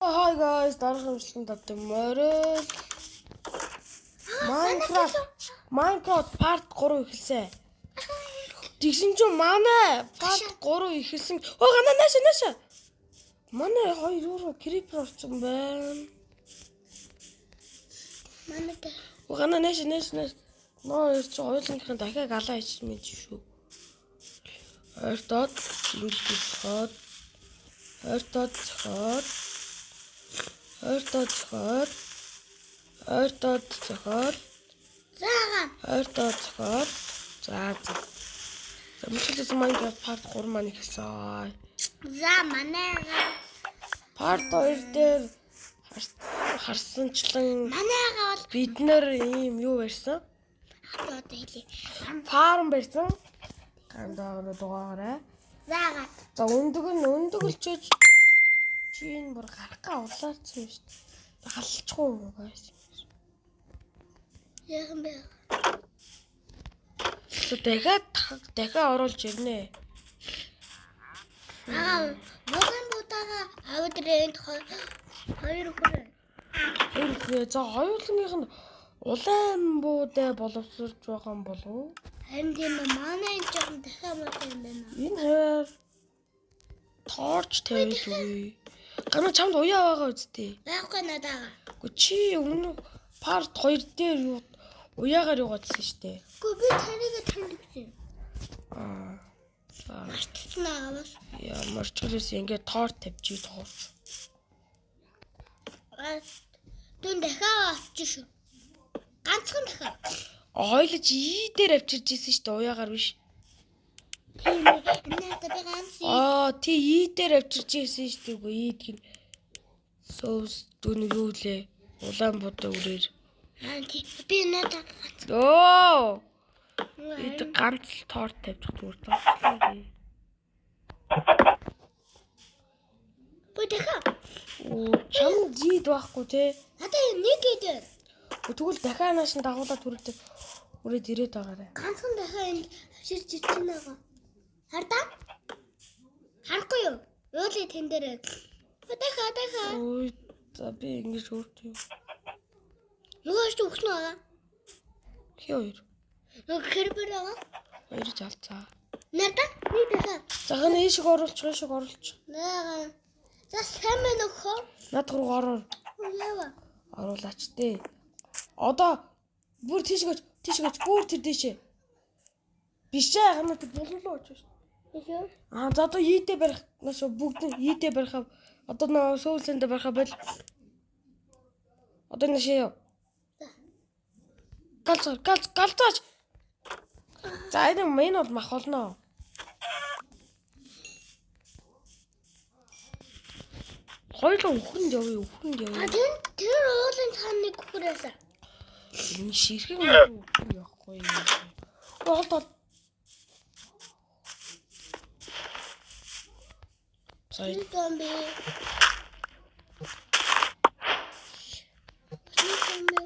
Hi guys, дараагийн бичлэгийн тавтай морил. Minecraft part 3 эхэлсэн. Тэгсэн чинь манай part 3 эхэлсэн. Ганаа наашаа. Манай хоёр юу creeper орсон байна. Манайда. Ганаа наашаа. Ноо чи ойлынхын дахиад алаа хийчих мэд шүү. Ойртоод ингэж бицхоод. Ойртоод цохоод. За. Замчлаас Minecraft part 3 маань ихсэн. За манайга part 2 дээр харсанчлан манайга бол бид нэр ийм юу барьсан? одоо хэлий. Фарм барьсан. Гандаа дугаараа. Заага. За өндөгөлчөөж чинь бүр гарахгаа улаацсан юм шүү дээ. Халчихгүй guys. Яхан бэ? Дахиад оруулж ирнэ. Могон будага авдрент хоёр хүрээ. За хоёулынх нь улаан буудаа боловсрож байгаа юм болов уу? Харин тийм манай энэ жоохон дахиад мод юм байна. Энэ хэр торч тавьж үгүй. Гана чамд уяа байгаа үстэй. Байхгүй надаа. Гэхдээ чи өмнө part 2 дээр юу уяагаар яваадсан шүү дээ. Гэхдээ би таныг таньдсан. За. Мартчихнаа бас. Яа, марчгаас ингээд тоор тавьчих тоорч. Дүн дахиад авчих шүү. Ганцхан дахиад. Ойлж дээр авчирж исэн шүү дээ, уяагаар биш. Тийм надад би ганц. Тий дээр авчирж исэн шүү дээ, үгүй ийд гин. Соус дүн юу лээ? Улаан будаа үрээр. Тий би надад ганц. Оо. Эд ганц тоор тавьчих зүгээр тооцлоо. Бүтэхэ. Чам жид байхгүй те. Надаа нэг идээр. Тэгвэл дахиад нааш нь дагуулаад үрээд ирээд байгаарэ. Ганцхан дахиад энэ авширч ирсэн байгаа. Хардаа? Харахгүй юу? Уулын тэн дээр. Дахиад. Ой, за би ингэж өөртөө. Юугаш төгснө байгаа? Хи хоёр. Нэг хэрбэр байгаа? Хоёр жалцаа. Надаа нэг дахиад. Захын ийшг оруулчих. Наа. За сэмэн нөхөө. Над руу ороо. Яава. Оруулаач дээ. Одоо бүр тийшгэж бүр тэр дэшээ. Биш ээ хамаа тэр бололоо очиж. Юу? За одоо ийдээ барих маш бүгд ийдээ барих. Одоо нөө сөүлсэндээ барих байл. Одоо нэшээ. Галзаач. За энэ мэн бол мах болно. Хоёулаа үхэнд явъя. Тэр уулын цааныг хүрээсэ. Энэ ширхэг үхэн явахгүй. Болтол. Сая. Зомби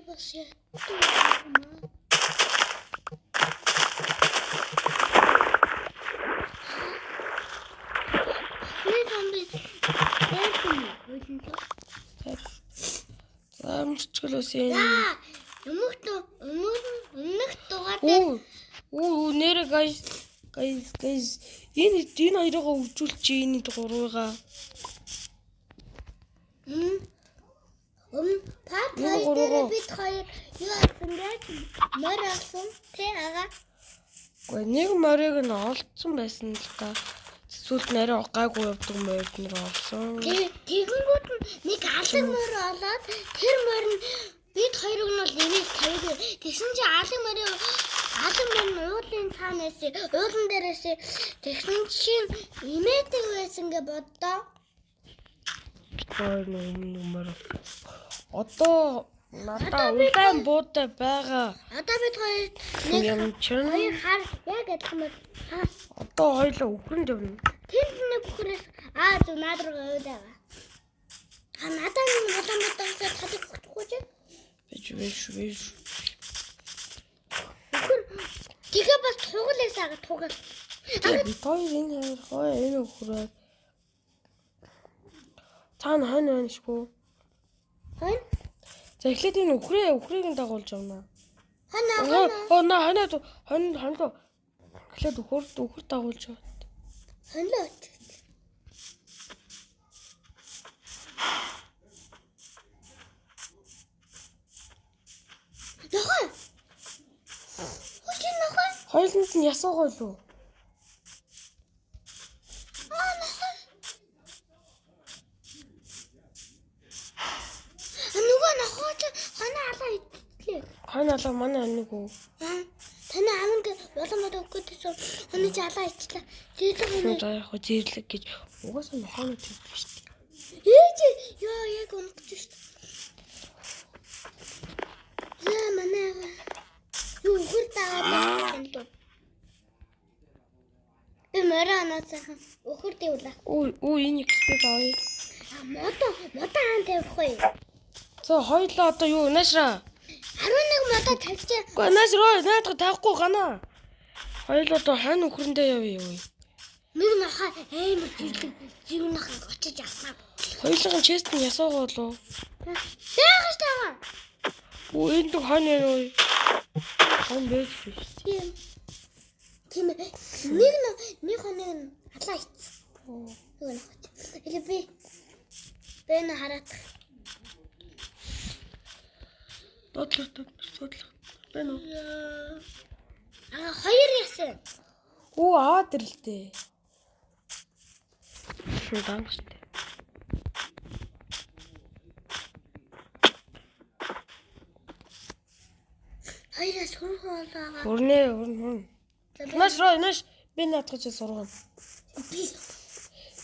бас яа. Замчглоос юм. Өмнөх дугаард нэр guys. Энэ хоёроо үржүүлчих энэ гурвыгаа. Пат хоёр бид хоёр юу асан бэ? Мөр асан тэ ага. Гэхдээ нэг морийг нь олцсон байсан л та. Эсвэл нэрээ гайгүй явдаг морь нэр олсон. Тэгэнгүүт нэг алан мөр олоод тэр мөр нь бид хоёрыг нь бол нэмээд тавьдаг. Тэгсэн чи алан мөр нь уулын цаанаас уулан дээрээс тэгсэн чинь имээдэг байсан гэ боддоо. Ой нөмөр. Одоо надаа улаан буудаа байгаа. Одоо бид хоёр хоёр хар яг адилхан мөр. Одоо хоёлоо үхэнд явна. Тэр нэг бүхрээс зөв наад руу яваад байгаа. Надаа нэг улаан буудаа татах өгөхгүй чи. Биш. Тэгээ бас тугалаасаа тугал. Би хоёр энэ хоёр энэ өгрөө. Цаана хань байна шүү. Хань? За эхлээд энэ өхрийг нь дагуулж явна. Хана. На ханаа эхлээд өхөр дагуулж яв. Ханаа. Нохой. Хөөе нохой. Хоёуланд нь ясуугаа лөө. Нохой. Нөгөө нохой ханаа алаа итлээ. Хань алаа манай нэг үү. Таны аминг боломод өгөхөдсөн ханы чи алаа ичлээ. Тэгээд яг хөө зэрлэг гэж угаасаа нохооноо тэгдэг шүү дээ. Яа яг унтж шүү. Яа манай юу хурдаа энэ тоо. Мөрөөноцхан өхөр дэвлээ. Оо энэ экспект авъя. Модоо хаан тавихгүй. За хоёлоо одоо юу наашра. 11 модоо тавьчих. Гэхдээ наашраа наадах тавихгүй гана. Хоёлоо одоо хань өхрөндөө явъя юу. Нэг нахаа амар зүүн нахаа очиж авах. Хоёулын чест нь ясуугаа лөө. Яагаш таа. Оо энэ хань юу. Хань байж биш. Тийм нэг хоног алаа ицсэн. Юу нэ. Или би бэн хараад. Тодлох. Бэн үү. Хоёр ясан. Оо аваад ирлээ. Шудан штэ. Хоёроос хурхуулаа. Хүрнэ. Нааш би наадах чи сургана. Би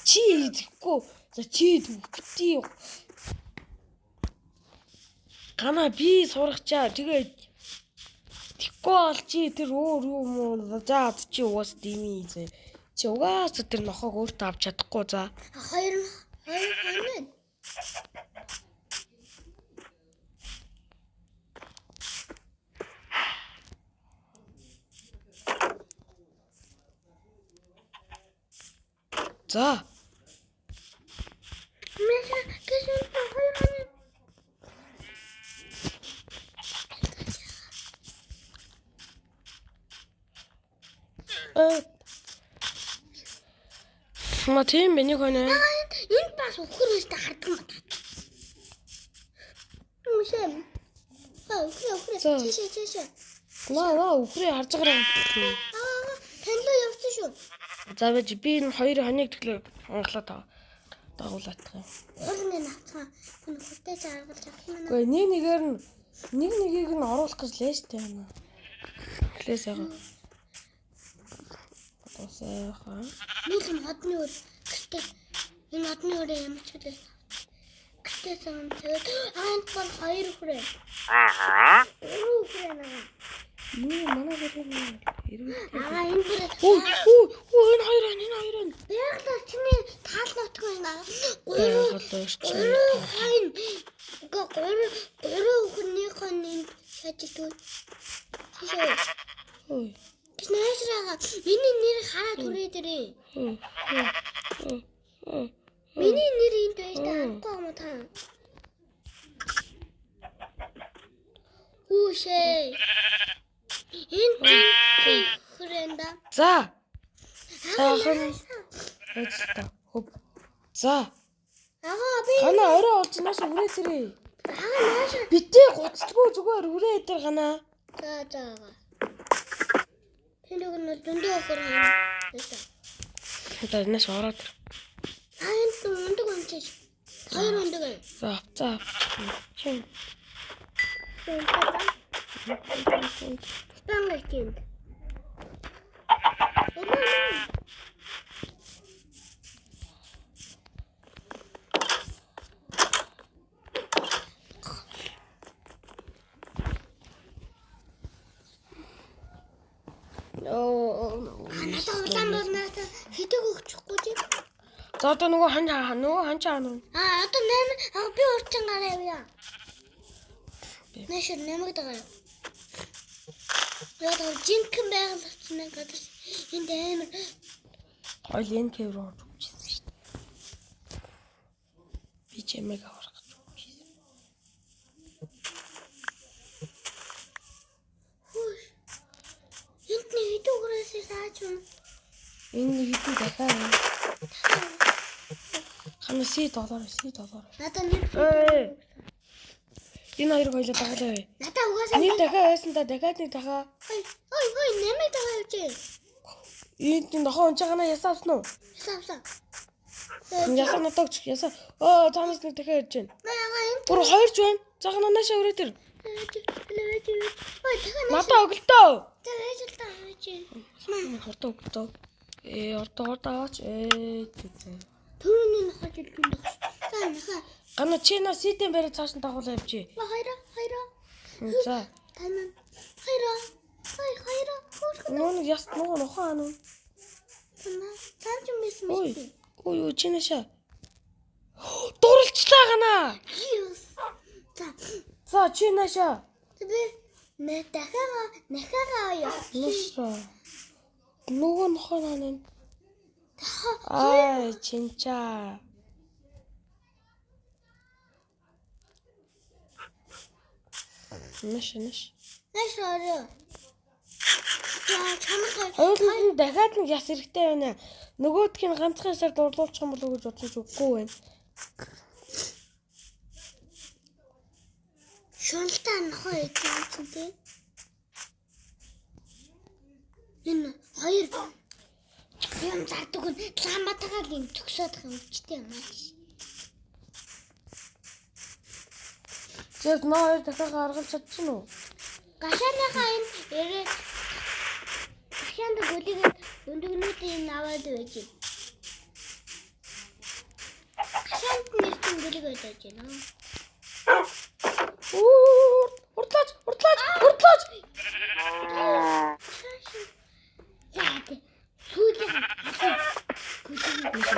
Чи идэхгүй. За чи дүгтий. Гана би сурахчаа. Тэгээд тэггүй бол чи тэр өөр юм уу? За чи угаас дими. Чи угаас тэр нохог өөртөө авч чадахгүй за. хоёр хоног. За. Мэша гэсэн хоёр хоног. Ма тийм бэ нэг хоног. Энд бас өхөр өстэй хардаг юм байна. Мөшөө. Өхөр. Чишээ. Наа өхрөө харж байгаа. Танилаа явсан шүү. За би энэ хоёр хоног тэглээ хангалаа дагуулах юм. Орны нацгаа хүн хөтэй зааргалж авах юм. Гэхдээ нэгийг нь оруулах гэж лээштэй байна. Эхлээс яга. Тосеха. Нэг юм хадны үр. Гэхдээ энэ хадны үр ямар ч хэлээ. Гэхдээ сан тэгээд аанд бол хоёр хүрээ. Юу хүрээ наа. Юу манай гэрээ Энэ бүр энэ хоёр. яагаад чиний таал нотгүй наа. Гурван өхөрний хоног шатчихгүй. Тийшээ. Ой. Кнайсрага миний нэр хараад хүрээ дэрээ. Миний нэр энд байж таахгүй юм та. Үшээ. Энд хүрэнда. За. Сахан. Эцтэй. Хөп. За. Би Гана орой олж нааш үрээ тэрээ. нааш. Битээ гоцдгүй зүгээр үрээ дээр гана. За. Тэнийг нь дөндөө өхөр хаа. Одоо нааш ороод. Энд өндөг онцож. Хоёр өндөг. За. Чин. Стангайт. Надад хэдэг өгчихгүй чи. За одоо нөгөө ханчаа. Одоо 8 би урчин гараа явъя. Нэшэр нэмэгдээ. Яг жинхэнэ байгаль гадар энд амар Хойл энэ кэврөө орж үзсэн шүү дээ. Би чимээг аврах гэж байна. Хөөш. Энд нэг хэдүүгээрээс сааж байна. Энэ нэг хэдэн дахиад. Хана $10. Надаа нэг. Энэ хоёрыг хоёлоо дагалаа. Надаа угаасаа Нэг дахиад байсан да дахиад нэг дахиад. Ой, нэмээд байгаа юм чи. Энд нохоо унж байгаа на ясаа авсан уу? Ясаа. Ясаа натагч ясаа. Цаанаас нэг дахиад ирж байна. Мага энэ. Бүр хоёрч байна. Цагаан наашаа өрөөд ир. Ой, дахиад Надаа өглөө. тэгэж л таа чи. Хортоо өглөө. Ордоо аваач. Тэгээ. Төрөний нохож илгэн дах. За нахаа. Гана чинаа ситэн барь цааш нь дагуулаа явчих. Хайра. За. Танаа. Хайра. Нөө яс нөө нохоо ануу. Танаа. Цааш мис. Ой чинээшаа. Дурлцлаа гана. Yes. За чинээшаа. Би нахаа яа. Нусра. Нөгөө нохоо наа. Чинчаа. Нэш. Нэшороо. За чамд Хоёулын дахиад нэг яс хэрэгтэй байна. Нөгөөдгийг ганцхан ясаар дурлуулчих юм болов уу гэж бодож үгүй байна. шуналтаа нохоо ийцэн тий. Энэ хоёр юм зардаг нь ламатагаар юм төгсөөд байгаа юм чтэй юм аа. Зөв нөө дахиад гаргаж чадчихна уу? Гашааныхаа энэ ярээ гашаанд гөлийг өндөгнүүдийн аваад байж байна. Гашаанд нэртэн гөлийг өгөөж байна. Уртлаач. Яа. Сүүлээ.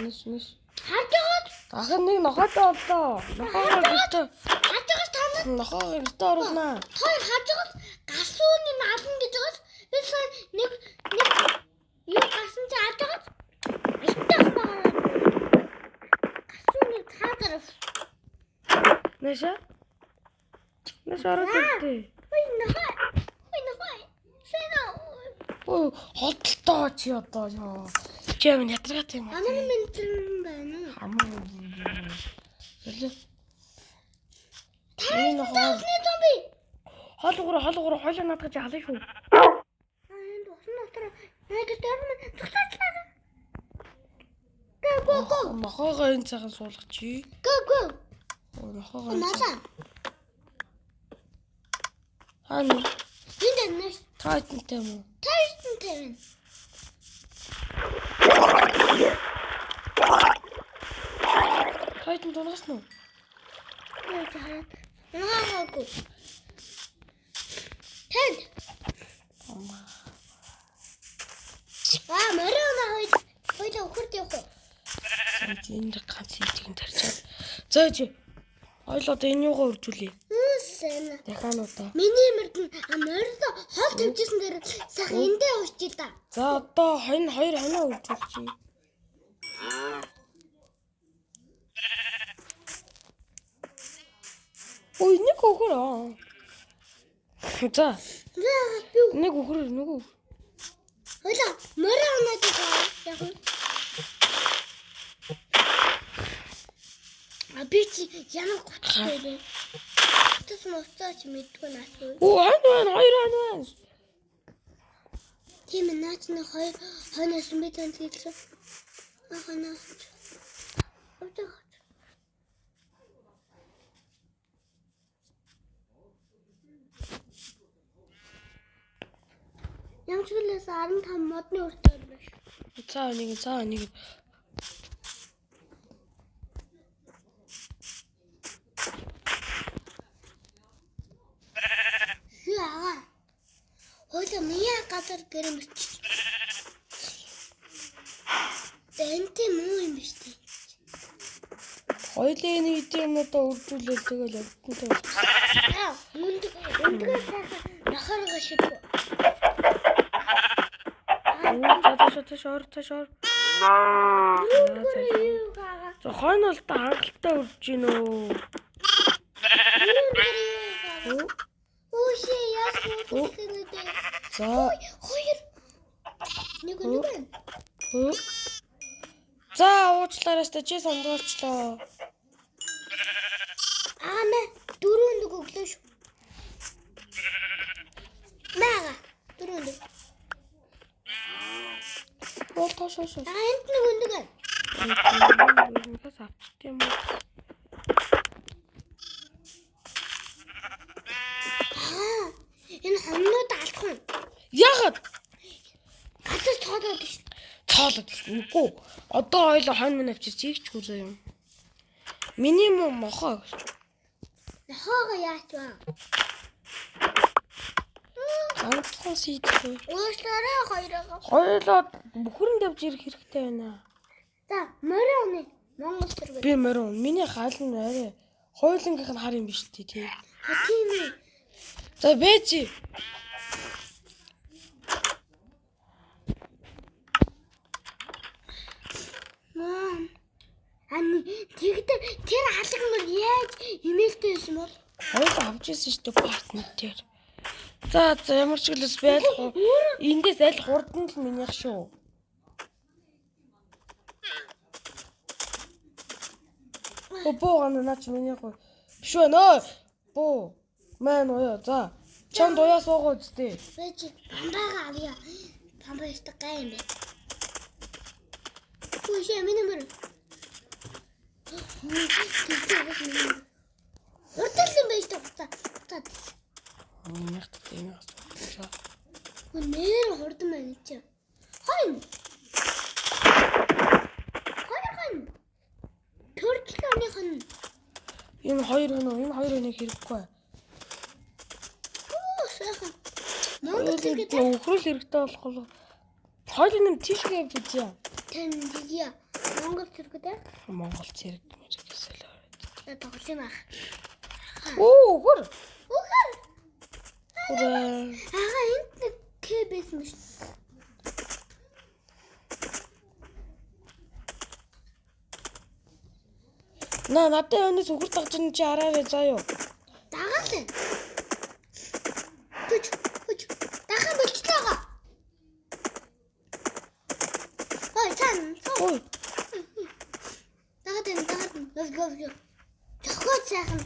Нэш. Хажууд. Ахын нэг нохоотой боллоо. Нохоогоо гэртээ. Хажууд танаа. Нохоогоо гэртээ оруулнаа. Хоёр хажууд гасууны ална гэж байгаас би сая нэг юу гасан чи хажууд ихтэй байна. Гасууны цаагаар. Нэш ороод. Ой нахай. Сэна. Ой хоттолтой чи одоо ёо. Чи юм ятрагатай юм аа. Анаа минь байна. Энэ нохоо. Зомби. Хоолгор хойлоо надад ялах шүү. Энд усан дотор яг дөрмө цогцолтлаа. Го. Нохоогоо энэ цагаан суулгах чи. Го. Нохоогоо. Маса. Хаана? Энд нэш. Тайтантай юм уу? Тайртэн. Тайтан дунаас нь. Наагүй. Тэнд. Мөрөөнө хойд өхөрд явах. Энд ганц итгэн тарчаад. За чи. Ойлоо одоо энэ юугаа үржүүлээ. Үсэн. Дахиануудаа. Миний мөрдөн мөрөндө хол тавьжсэн дээр сайхан эндээ уучил та. За одоо хоёр хоноо үржүүлчихье. Ой нэг өхөр аа. За. Нэг өхөр нөгөө. Хойлоо мөрөөнө яг. Би чи ямар гоцтой вэ? Тэс моцооч мэдгүй наасгүй. Хоёр хоноо. Тийм наач нэг хоёр хоноос мэдэн хэлсэн. Ахана. Ямчлаас 15 модны өртөө байна. За нэг. Яа. Хойло мия газар гэрэмч. Тэнтэй муу юм биш үү? Хоёлын нэг юмудаа үржүүлэл тэгэл явдантай байна. Өндгөө сайхан нахарга шиг. Ташор. Юу гаа. За хойноос та хангалттай үрж гин үү. Өөшөө яас хийх. За. Хоёр. Нэг. За уучлаарай та чи сондоолчлоо. Ана дөрөв нэг өглөө шүү. Мага дөрөв нэг. Болтоош. Энд нэг өндөг. Бас авчт юм уу? Энэ хомнууд алдах юм. Яагаад? Гадар цоодод шүү. Цоолоод шүү. Үгүй. Одоо хоёул хонь минь авчирч ийгч хүзээ юм. Минимум мохоо. Хоого яач ба. Ганцхан сийдээ. Уушлаарай хоёроо. Хоёулаа бүхрэн давж ирэх хэрэгтэй байна. За, морин уны. Монгол зэрэг. Би морин. Миний гал нь арай. Хоёулангийнх нь хар юм биш үү тий. Тийм ээ. За бэжи. Мам. Ани тэгтээ тэр алгамар яаж имэйлтэй байсан бол? Хоёул авч ирсэн шүү дээ партнер дээр. За ямар ч гэлээс байлах. Эндээс аль хурдан л минийх шүү. Боо наач минийх уу. Биш үү нөө. Боо. Мэн уу. За. Чанд уяа суугаа үсттэй. Бэж бамбаага авъя. Бамбаа өстө гай юм бэ. Үгүй миний мөр. Уртал юм байж та. Минийх тийм асуу. Нэр хурдан байна чи. Хойно. Төрчлөөний Энэ хоёр өнөө хэрэггүй. Сайхан. Монгол зэрэг өхрөл хэрэгтэй болох. Хоёул нэм тийшээ явж үзье. тань дийя. Монгол зэрэг дээ. Монгол зэрэг гэсэл. Тоглоом ах. Оо, хөр. Үхэр. Хураа. Энд нэг кэбэс мэш. Надад өнөөс үхэр дагж ин чи хараарай заа юу. Дагаалаа. Хүч. Дахин болчихлоо. Ой, цан. Ой. Дагаад. Let's go. Тохоо цаахан.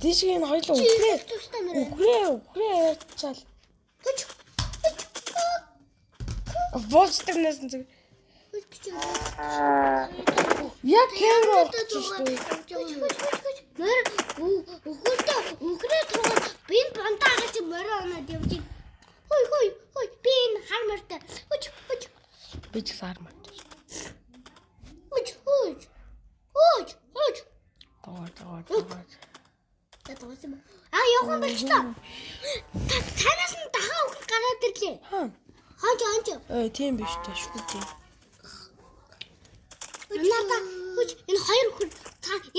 Дишгийн хоёлоо үхрээ чал. Хүч. Воочтэрнээс нь яг камера орчихсон шүү. Мөр үхрээ тугаад би бантаа гэж мөрөө оноод явж. Хой би энэ хар мөртэй. Хүч. Би ч сар мат. Хүч. Тоо. Явах болчлоо. Танаас нь дахин үхэр гараад ирлээ. Хаач. Тийм биш дээ шүү дээ. Надаа хүч энэ хоёр үхэр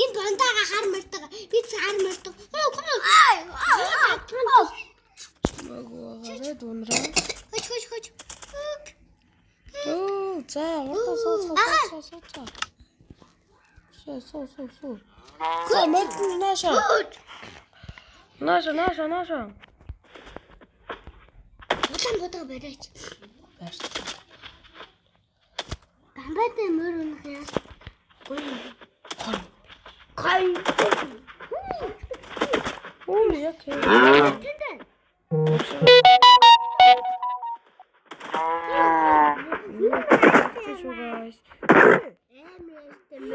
энэ бантаага хар мөртэй. Би цаар мөртэй. Магаараа дунраа. Хүч. Оо, за, суу. Суу. За, мөрдөн нааша. Нааша. Будаа барайч. Бааш. Бамбатай мөр унах яас. Гой. Оо, яг ээ.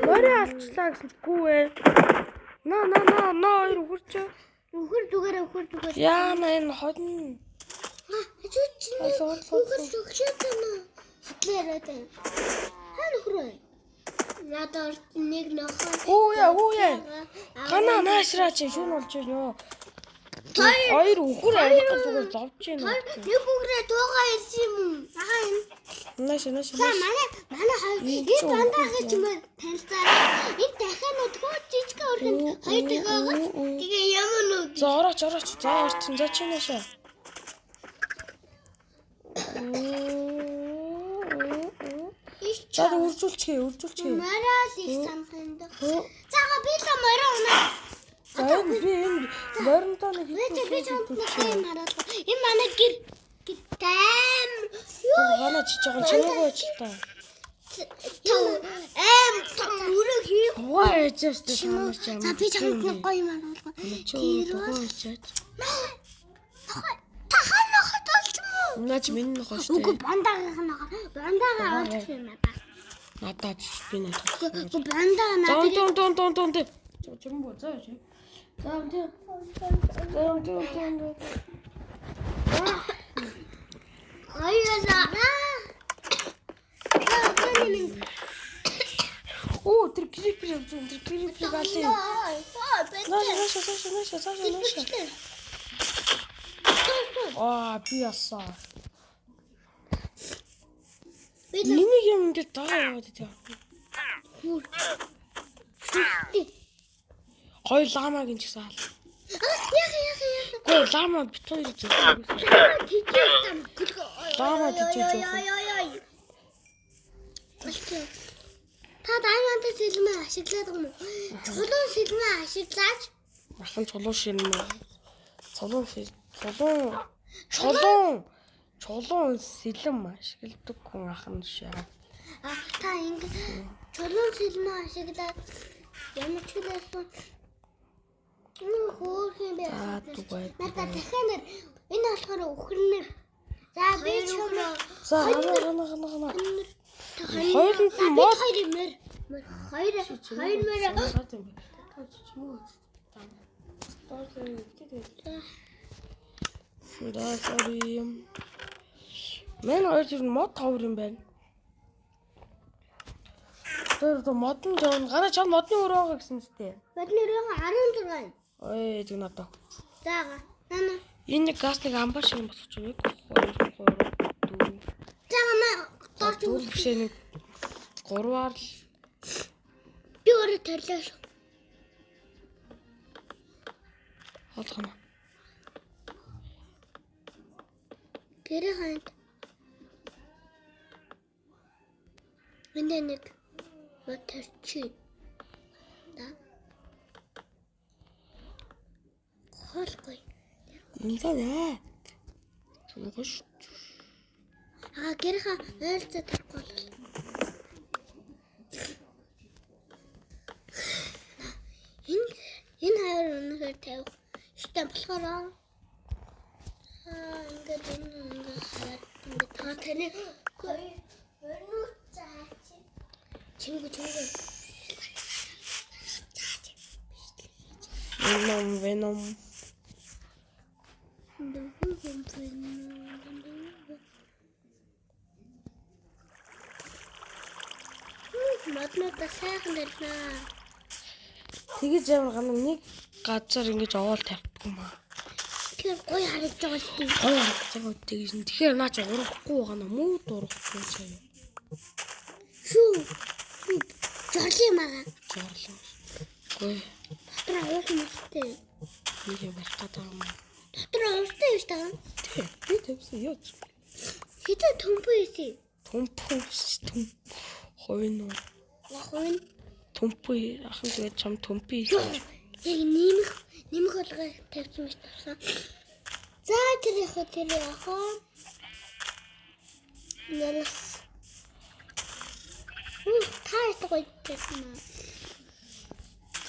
Морь алчлаа гэсэн чгүй ээ. Хоёр үхэрч. Үхэр зүгээр. Яана энэ ходно. Хажууч. Үхэр зөвшөөтөнө. Хатлаараад. Хаана хүрээ? Надад нэг нөхөө. Хүүе. Гана наашраа чи шүүн болж байна. Хоёр үхэр авах зүгээр зовж байна. Нэг үхрээ дуугаа ирсэн юм уу? Нааш. За манай энэ бандаа гэж юм танилцаарай. Энэ дахиад нөгөө жижиг өргөнд хоёр дахиад тэгээ ямар нүд. За орооч. За орчин за чи наашаа. За үржүүлчихье. Морал их санах юм да. Заага би л мороо унаа. За би энэ моронтой нэг Би чамд нэг юм хараад. Энэ манай гэр дэм. Гана чи жоохон чимээгүй ч та. Өрөө хийх. Why just the time. За би чамд нэг гоё юм харуулгаа. Тахаа нохот олчмоо. Наач минь нохоо штэ. Үгүй бандагаа олчих юм аа. Надад би надад. Үгүй бандагаа надад. Дон. Чим боо заа чи. Дон. Аяла. Оо тэр крипер галын. Наша. Би ясаа. Миний юм ингээд даа яваад идэх. Гой ламаг энэ ч гэсэн хаал. Яа. Гой лама бит хоёр гэж. Лама тийж яах. Та даймонтой сэлмээ ашиглаад байгаа юм уу? Чулуун сэлмээ ашиглаач. Ахын чулуун ширнэ. Чулуун сэлэм ашигладаг хүн ахын шаа. Та ингэ чулуун сэлмээ ашиглаад ямар ч хэлээсэн. Хөөх юм бэ? Надад дахиад энэ болохоор өхөрнөр. За би чамаа. За хана. Хоёрын мод хоёр Да sorry. Мен хоёр нь мод товр юм байна. Тэр модон жоон гараа чам модны өрөө байгаа гэсэн үстэй. Модны өрөө 16. Ой зүг надаа. Заага. Нана. Энэ газ нэг амбар шиг юм босч байгаа. 2 3 4. Заага дөрв бишээ нэг 3-аар л би өөрөө төрлөө шүү. хоолгоно. Гэрээ ханд. Энд нэг моторчи. Да. Хоолгүй. Интэнэ. Чугаш. Гэрээ ойлцоо тарахгүй. Энэ хоёр өнөөр тавих. Штэ болохоор ингээд ингээд та таны өрнүү цаач. Чимгүй. Venom. Модноо сайхан дэлнэ. Тэгэж ямар гана нэг газар ингэж овоол тавьдаг юм аа. Тэр гоё харагдаж байгаа шүү дээ. Гоё харагдаж байгаа тэгэж. Тэгэхээр наач урахгүй байгаа наа муу дурахгүй сая. Шүү. Жорлын мага. Жорлоо. Гүй. Дотор уус мэстэй. Нэг юм байх гэдэг юм. Дотор уустай биш таа. Би тавьсан юу? Хитэ төмпөө ийсэн. Төмпөө. Хойно. Хойно. Төмпөө ахын тэгээд чам төмпөө. Яг нэмэх болгоо тавьсан биш тавсан. За тэр яах вэ? Нэлс. Таас гоё гэсэн юм.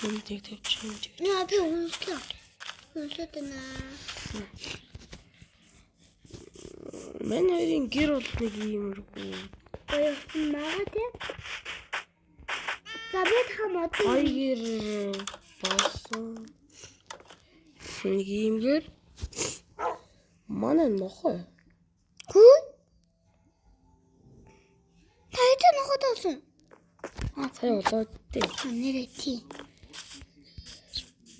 Тэмдэг тавьчихсан. Яа би унслаа. Унслаа. Мен хоёрын гэр бол нэг иймэрхүү. Гоё мага тий. Габит хамаад Хоёр болсон. Нэг иймгэр. Манай нохой. Хүү? Тайта нохот авсан. Сая болоод тий. Нэрээ тий.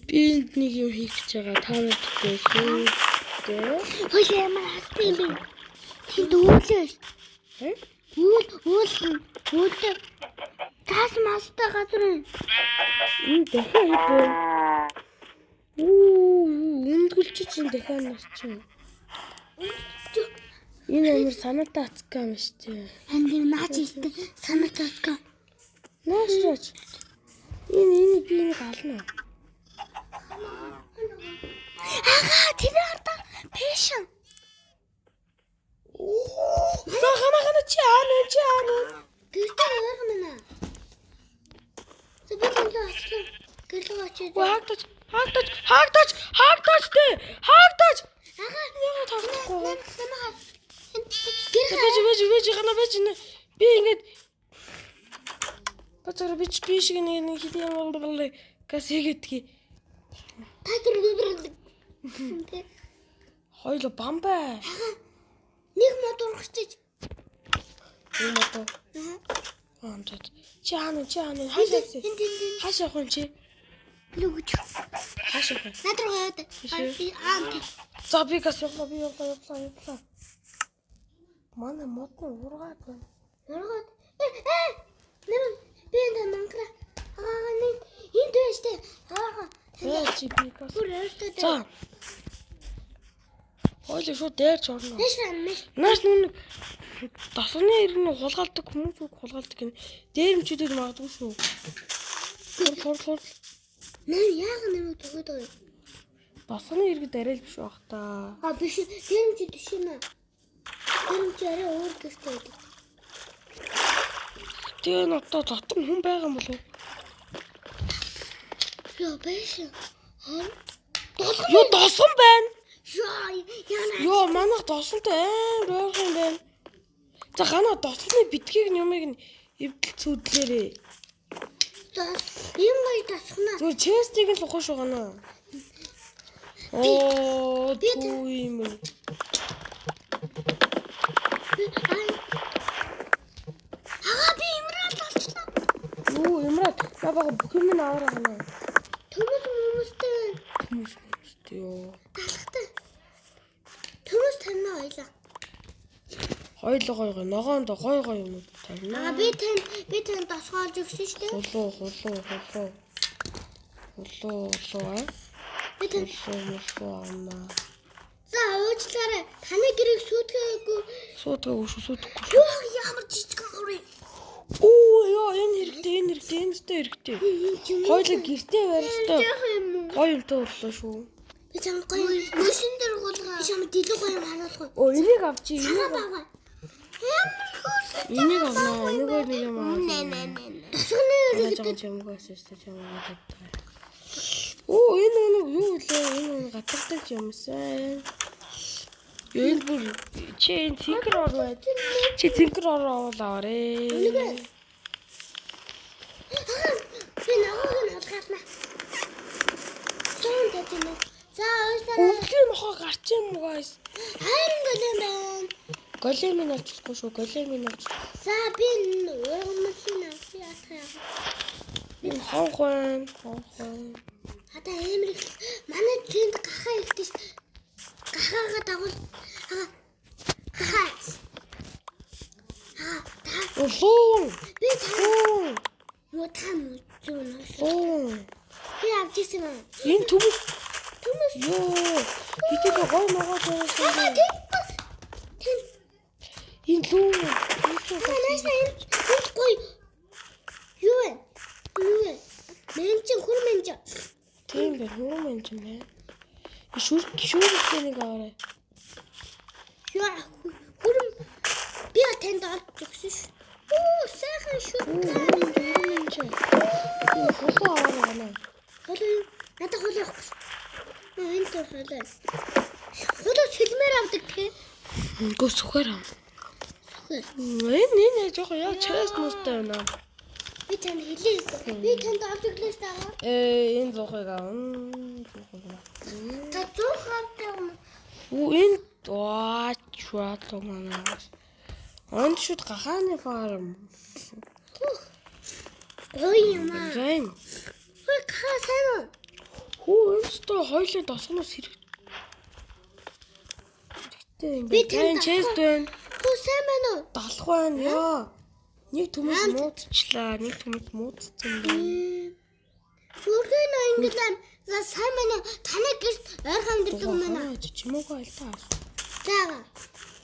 Би нэг юм хийх гэж байгаа. Та мэдгүй шүү. Хөөе ямар хастай юм бэ? Тэнд үүлээ. Үүлээ. Тас мастай газар юм. Энэ дахиад хийдэ. Үндгэлч чинь дахиад нарч чинь. Энэ амар санаатай ацгаа юм шүү дээ. Амир наач ихтэй санаатай ацгаа. Наашраач. Энэ би нэг ална. Ага тэр арда пэшн. За хана чи аа. Гэртээ ойрхон байна. Зөвхөн л очлоо. Гэрлөө очиж. Хаагтаж дээ. Хаагтаж. Ага яа тавхгүй. Намаа. Бэж гана бэж нэ. Би ингэж бацаар бич шиг нэг хэдийн болоо газ хийгээдгий. Тайдэр Хоёул бамбай. нэг мод урагчиж. Нэг мод. Амтад. Чи хаана хаашаа. Хаашаа хон чи. Лүгч. Хаашаа хон. Надруу хаад. За би газ явлаа. Манай мод ургаад байна. Ургаад. Нэр би энэ манкра. Нэг энд байжтэй. Чи би газ. Бүр өөртөө. За. Хойлоо шууд дээрч орно. Нэш. Наас нүг дасганы ирнэ хулгаалдаг хүмүүс үг хулгаалдаг юм. Дээрэмчүүдэд магадгүй шүү. Хор. Нэр яг нэр төгөөд байгаа. Дасганы иргэд арай л биш байх та. Биш. Дээрэмч биш юм аа. Дээрэмч арай өөр гэртэй байдаг. Тэгээ одоо дотор хүн байгаа юм болов уу? Яа биш. Юу досгон байна? Яа манайх досгонтой амар ойрхон байна. За гана досгоны битгийг юмыг нь эвдэл цүүдлээрээ. Ийм гоё тасхна. Зүгээр честиг л ухах шүү гана. Би юм. Би имраад болчихлоо. Юу имраад бабаа бүх юм аваараа гана. Хүмүүстэй. Юу. Талхтай. Төмөс таньна ойлаа. Хоёлоо гоё ногоонд гоё юм тавина. Би тань дасгаалж өгсөн шүү дээ. Хулуу. Би тань амна. За уучлаарай. Таны гэрийг сүйтгэхгүй. Сүйтгэхгүй. Юу ямар жижиг хөрөө. Яа энэ хэрэгтэй. Хоёлоо гэртээ барьстай. Гоё юмтай боллоо шүү. Би чам гоё машин дээр гуулгаа. Би чам дэлгүү гоё юм харуулах. Энийг авчи. Энийг авна. Нэг юм аа. Тасганы гэдэг юмгаас чамгаа тавтай. Энэ юу лээ? Энэ гатардаг юмсан. Энэ бүр чи цэнхэр орваад. Чи цэнхэр оруулаарэ. Би ногоог нь хулгайлна. Зүүн дэжинэ. За уучлаарай. Өвлийн мохоо гарч юм уу guys? Хайрын голем байна. Големын авчихгүй шүү. За би уурмалын авчих яах юм. Энэ хонхон. Хата эмрих манай тэнд гахаа ихтэй. Гахаага дагуул. Гахаа. Улуун. Би таа. Юу таа зүүн. Би авчихсан юм. Энэ төмөс. Ёо. Битэд гоё ногоо тавьсан. Энэ лүү. Энд гоё. Юу вэ? Хурмэнч. Тийм байх, хурмэнч юм байна. Шүүртэй нэг аваарай. Хурм. Би танд олж өгсөн ш. Сайхан хурмэнч. Энэ хулуу аваарай гана. Хулуу. Надад хулуу явахгүй. Энэ төр хулуу. Хулуу сэлмээр авдаг тий. Гөө сүхэр ам. Энэ жоохон яг чаас мустай байна. Би танд хэлээ. Би танд олж өглөө шүү дээ. Энэ зохыг аав. Та зух авдаг юм. Энэ чуатлаа манаас. Онд шууд гахааны фарм. Ой юм аа. Зэн. Хөөе гахаа сайн уу? Өөртөө хоёлоо досгоноос хэрэгтэй. Би танд чест байна. Хөө сайн байна уу? Далах байна ёо. Нэг төмөс муудчлаа, нэг төмөс муудсан байна. Бүрхэн ангилаа. За сайн байна уу? Таны гэрт ойрхон амьдардаг юм байна. Чимээгүй альтаа. За.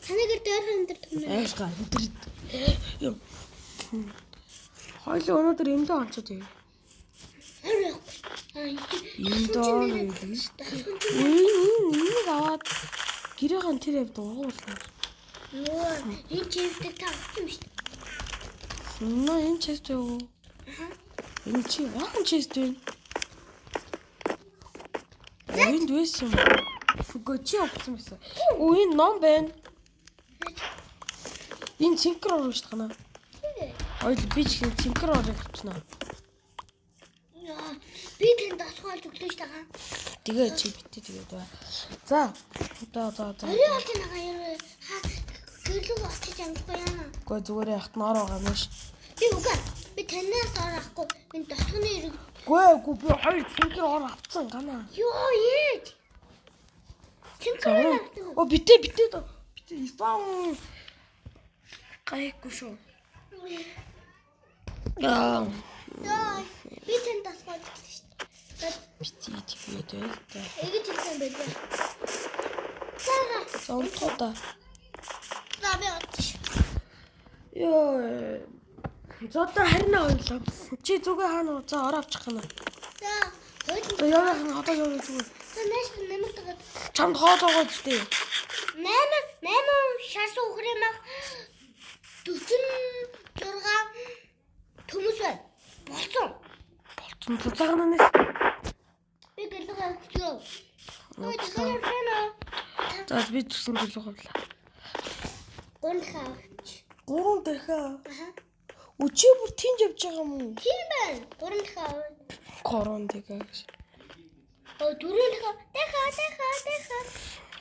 Таныг дээр өндөр түмэн. Аашгаа өндөр. Юу. Хоёул өнөөдөр эндээ онцод яа. Арай. Эндээ энэ аваад гэрээхэн тэр яв дургуулна. Йоо, энэ чивдэг тавсан шүү дээ. Энэ чест юу? Энэ чи яахан чест вэ? Энд байсан юм. Үгүй чи явсан байсан. Оо энэ ном байна. Энэ цинкэр орно шүү дээ. Хоёул би ч их цинкэр орыг авчихна. Яа, би тэнд асуулт өглөө шүү дээ. Тэгээ чи битээ тэгээд бай. За. Арай болж байгаа юм. Гэрлүү очиж амжихгүй яана. Гэхдээ зүгээр яхад ноор байгаа юм ш. Би үгүй. Би танаас ороохгүй. Энэ тосгоны хэрэг. Үгүй би хоёр цинкэр ор авцсан ганаа. Йоо, ээж. Цинкэр авсан. Оо битээ испан гайхгүй шүү. Яа. Би тэнд асуулт өглөө шүү дээ. Битээ тэгээд байл та. Эгэж хэлсэн байлаа. Сага. Сонтода. Рами отч. Йоо. Зодоо харина ойлоо. Чи зүгээр хаана за ороо авчих гэнэ. За, За яа одоо яа зүгээр. За нэш нэмэг тагад. Чамд хоолоогоо зүтэй. 8 шас ухрымах 46 төмөс байна. Болцсон. Болцсон цуцааганаас. Би гэлэг авчихё. Ой, тэгэхээр фэно. За би зүсэн гэлэг авлаа. Гонхаач. Гурван дахиа. Аха. Өчөө бүр тийж явж байгаа юм уу? Тийм байна. Гонхаа. Корон дахиа. Оо, дөрөвхөө. Дахаа.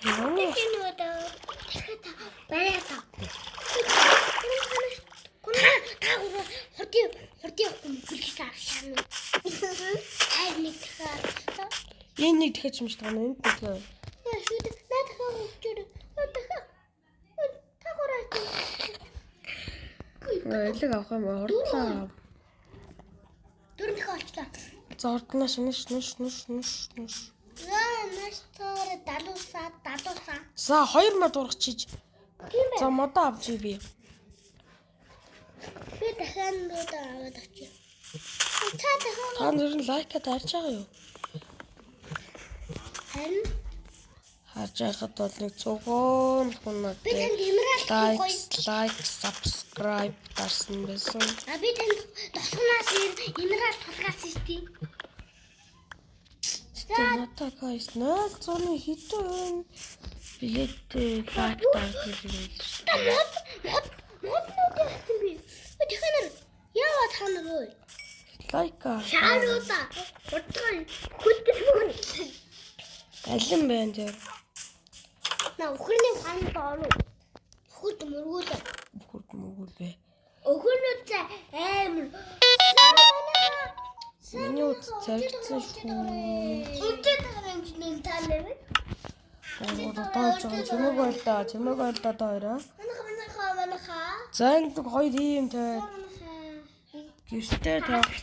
Яа. Тэхнүүд. Дахаа. Барайта. Хурдын хүлээсаа шаана. Айник хаа. Энэ нэг дахиач юм шиг байна. Энд дахиа. Яа шүүд. Надхаа өчөр. Надхаа. Тагораа. Элэг авах юм уу? Хордлоо. Дөрөвхөө олчлаа. За ордноос нүш. Яа, маш тоор далуусаа. За 2 мод урагчиж. Тийм За ээ. модоо авч би. Би дахиад нүүд аваад очив. Та дахиад. Та нэр нь лайкад харж байгаа юу? Харин Харж байхад бол нэг цугуун хүнээ. би танд имрал гоё. Лайк, subscribe дарсан байсан. А би танд тосгоноос имрал тулгаас штий. Тэнэта гайс 0-ны хитэн билет лайк дарсан байсан. Мод яасан би. Тэхэнэр яа танаа ой. Лайка. Шааруута. Урдгай хүлдэл. Алин байна тэр. На өхрөний ханд ороо. Хүлд мөргүүл. Бүрд мөгүүлээ. Өхрөнөд амар. Миний үт царигдсан шүү. Үнтэй тарамжны таалаа. Чимэг байл да хоёроо. Манайхаа. За энэ хоёр ийм тавиад гэртээ тавих.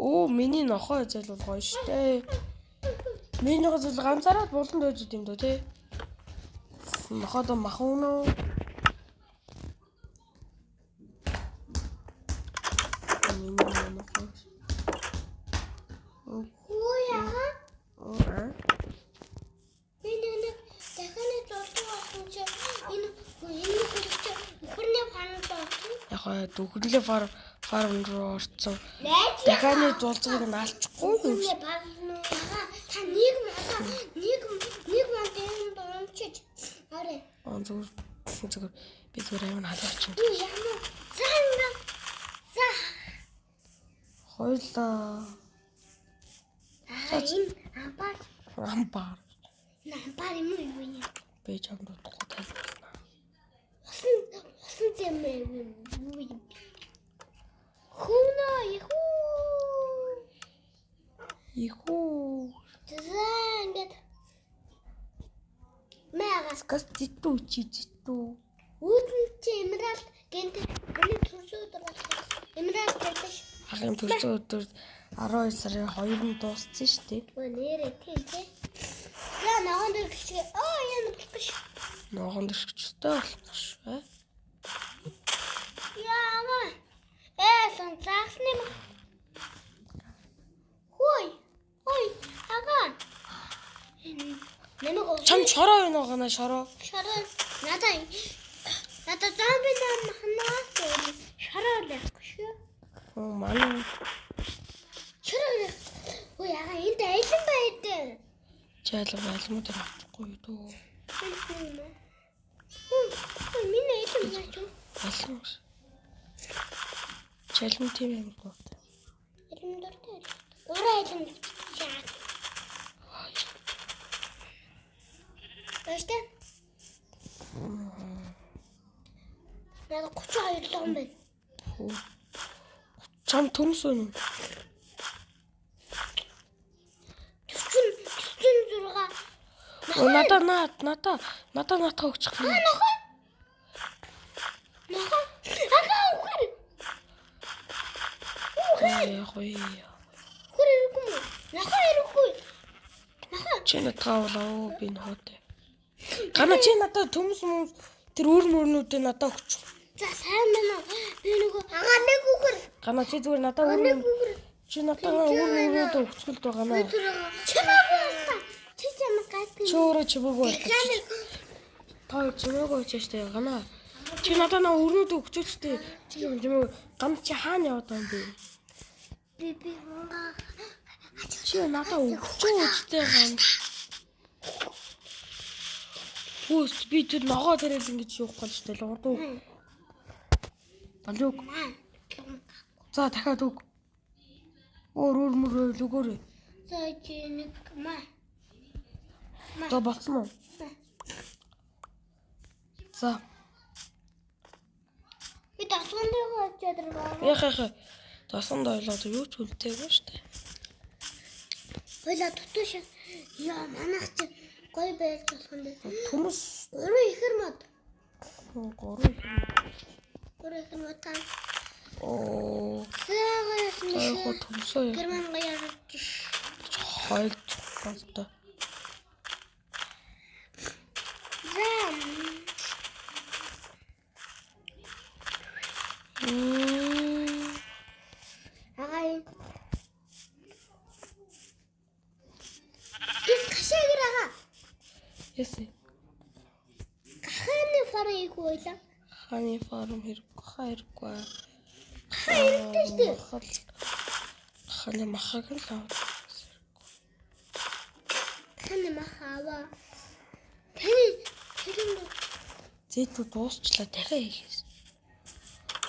Оо миний нохоо зэл бол гоё штэ. Миний нохоо зэл ганцаараа булан дойж идэм дөө тий. Нохоод махан уу? Дүгнэлээ фарм руу орцсон. Дахианы зулцгийг нь алчихгүй юм. Та нэг манд дөрөвчж. Арай. Зүгээр би зүгээр юм халаач. Ямар. За. Хойлоо. Энэ Амбар. Нампар юм уу? Би чамд утгагүй тайлбарлана. Усан зэмээ юу? Хөнөө Ихүү. За ингээд мэгас Каститу чичиту. үүдэн чи эмрал гэнт миний төрсөд болох эмрал гэж Хагийн төрсөн өдөр 12 сарын 2-нд дууссан шүү дээ. Өө нэрээ тийм тий. За ногоон дээр гिचгээ. Яа гэж. Ногоон дэвшчихтэй болох шүү. Яа. Сон загсны ма. Хой. Ага. Нэмэг Чам шороо байна уу шороо? шараа надад зомби нам ханаас шараа лэхгүй шүү. Манай Шараа. Ой яга энд айлан байдаг. жаалга айлмууд авчихгүй дөө. Миний айлан байж. Айлм. Жаалм тийм юм уу? Айлан дуртай. Ураа айлан. Баяртай. Надад 32 лон байна. Чам төмс үнэ. 46. Надаа өгчих юм. Нохоо. Ага үгүй. Хой. Хөр ирэхгүй. Нохоо ирэхгүй. Чи надад болоо би нөхөд. Гана чи надад төмс юм тэр өөр мөрнүүдээ надад өгч. За сайн байна. Би нөгөө нэг үгээр. Гана чи зүгээр надад өөр чи надад өөр мөрнүүдээ өгчгөл байгаа наа. Чи чамд гайгүй. Чи өөрөө чимээгүй болчих. Та чимээгүй болчих штэ гана. Чи надад өөрнүүдээ өгчөөчтэй. Чи чимээ гам чи хаана яваад байна бэ? Би мунга. Чи надад өгчөөчтэй гам. Хүүс би тэр ногоо тэрэл ингэж явах гол штэ л урд. Алюг. За дахиад өг. Өөр мөр өгөөрэй. За чи нэг маа. За болцсон уу? За. Би тасгандыг очоод байгаа. Яхаа. Тасганд ойлоо юу ч үлдээгүй штэ. Хойлоо тутууш. Яа манайх чи гой байж болох юм бэ? Төмс 3 ихэр мод. 3 ихэр мод таа. Оо. Саагаас Айгуу нэг төмсөө. гэрман гаяарч. Хойлт болтой. Агай. Ис кашаагирага. Ясэ. Ханы фарм ийгүү ойлаа. Ханы фарм хэрэггүй. Хайртай шүү дээ. Ханы махаг л аа. Ханы махава. Таны тэр Зэт дуусчлаа дахиад хийхээс.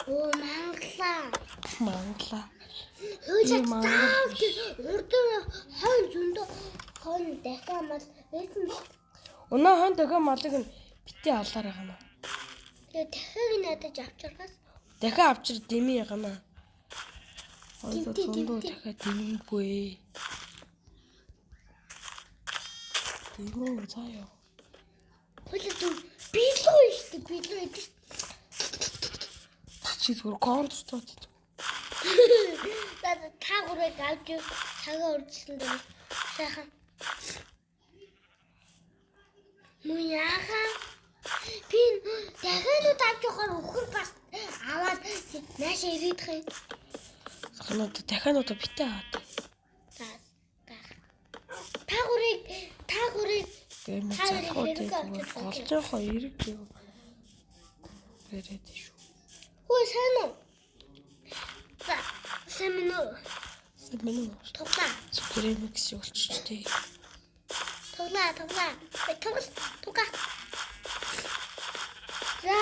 Оо Манглаа. Хөөж урд хон зөндөө хон дахиамал байсан. Өнөө хон дахиад малыг нь битээ алаар байгаа. Тэгээ дахиад надад авчирхаас. Дахиад авчир дэмий байгаа. Ойлоо зөндөө дахиад дэмийгүй. Дэмий заяа. Хөлөө билүү шүү дээ. Билүү идэж. Чи зүгээр контртоо. Таагурыг авч цагаа урьдчилсан дээр сайхан. Муу яаха. Би дахиад авч явахаар өхөр бас аваад наашаа ирэх юм. Санаад дахиад битээ аваад. Таагурыг голжоо эрэг юу. Бэрэд шүү. Хөөе сайн уу? За, сайн уу? Тоглаа. Суперэмикс болчихжээ. Тоглаа. Тоглаа. За.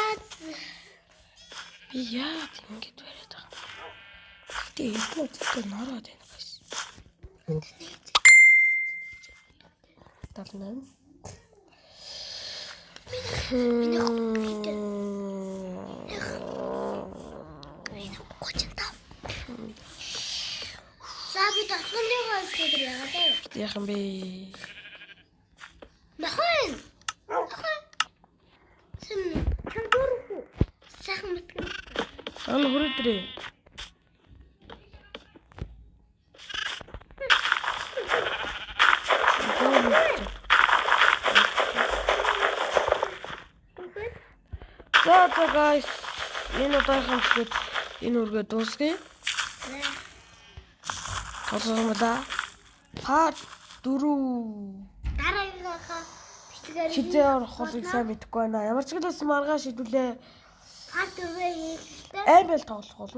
Би яа ингэж бариад байгаа. Гэтэ эдгээр нороод байна гэсэн. Талнаа. Саби тасгандыг авчихад яагаад вэ? Яхан бэ? Махан. Сэм чамдурку. Сайхан мэтгэн. Ан хүрээдрээ. За guys, энэ удаагийн хэлбэл энэ үргээ дуусгая. Тоглох юм да. Part 4 дараагийнхаа бичлэгээр хизээ орох хулыг сайн мэдэхгүй байна. Ямар ч гэсэн маргааш шийдвүлээ. Part 4 хийх хэрэгтэй. Аймбал тоглох болно.